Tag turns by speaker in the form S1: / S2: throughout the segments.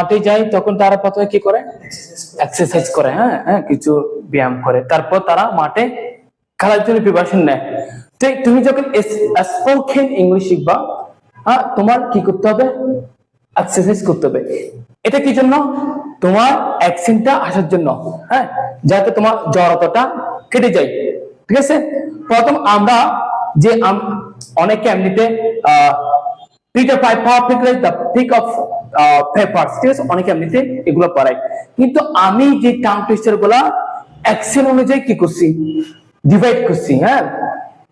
S1: মাঠে যায় তখন তারা প্রথমে কি করে? এক্সারসাইজ করে, হ্যাঁ হ্যাঁ, কিছু ব্যায়াম করে, তারপর তারা মাঠে খেলার জন্য প্রিপারেশন নেয়। তুমি যখন স্পোকেন ইংলিশ শিখবা, হ্যাঁ, তোমার কি করতে হবে? এক্সারসাইজ করতে হবে। এটা কি জন্য? তোমার অ্যাকসেন্টটা আসার জন্য, হ্যাঁ, যাতে তোমার জড়তাটা কেটে যায়। ঠিক আছে? প্রথম আমরা যে অনেকে এমনিতে পিক অফ পেপারস, ঠিক আছে, অনেকে এমনিতে এগুলো পড়ায়, কিন্তু আমি যে টাং টুইস্টার গুলা অ্যাকশন অনুযায়ী কি করছি? ডিভাইড করছি, হ্যাঁ,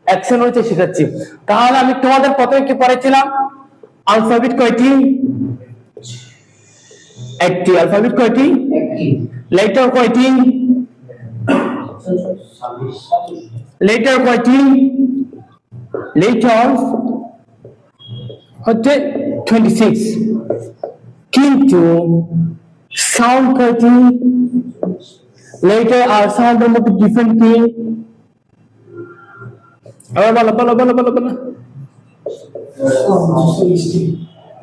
S1: অ্যাকশন অনুযায়ী শেখাচ্ছি। তাহলে আমি তোমাদের প্রথমে কি পড়াইছিলাম? অ্যালফাবেট কয়টি? 80। অ্যালফাবেট কয়টি? লেটার কয়টি? লেটার কয়টি? লেটার হচ্ছে 26। কিন্তু সাউন্ড কয়টি? লেটার আর সাউন্ডের মধ্যে ডিফারেন্ট কি? বলো বলো বলো বলো বলো।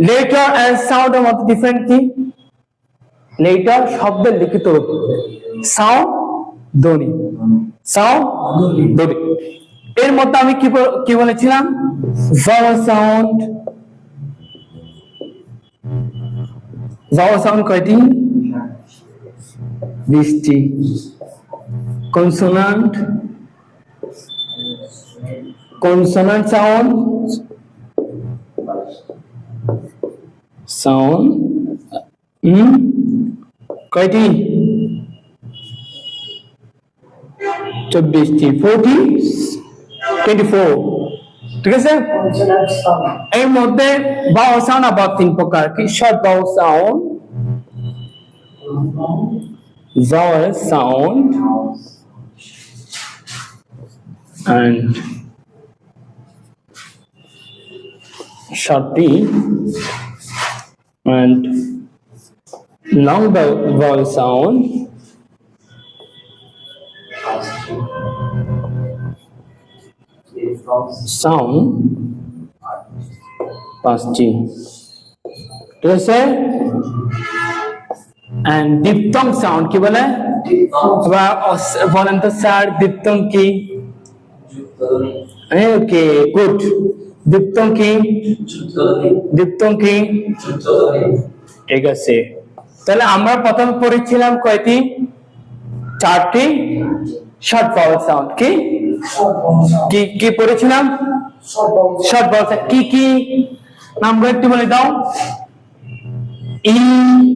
S1: লেটার এন্ড সাউন্ডের মধ্যে ডিফারেন্ট কি? লেটার শব্দের লিখিত রূপ, সাউন্ড ধ্বনি, সাউন্ড ধ্বনি। এর মধ্যে আমি কি বলেছিলাম? Vowel sound. ভাওয়েল সাউন্ড কয়টি? 20টি। কনসোনান্ট, কনসোনান্ট সাউন্ড, সাউন্ড কয়টি? 24টি। 40, 24। ঠিক আছে? এর মধ্যে ভাওয়েল সাউন্ড আবার 3 প্রকার। কি? Short vowel sound, vowel sound, and short T, and long vowel sound, sound 5টি। ঠিক আছে? and diphthong sound কি বলে? বলেন তো স্যার, diphthong কি? ওকে, গুড। diphthong কি? diphthong কি? ঠিক আছে। তাহলে আমরা প্রথম পড়েছিলাম কয়টি? 4টি শর্ট ভাওয়েল সাউন্ড। কি কি কি পড়েছিলাম? শর্ট ভাওয়েল সাউন্ড কি কি? নামগুলো একটু বলে দাও। ই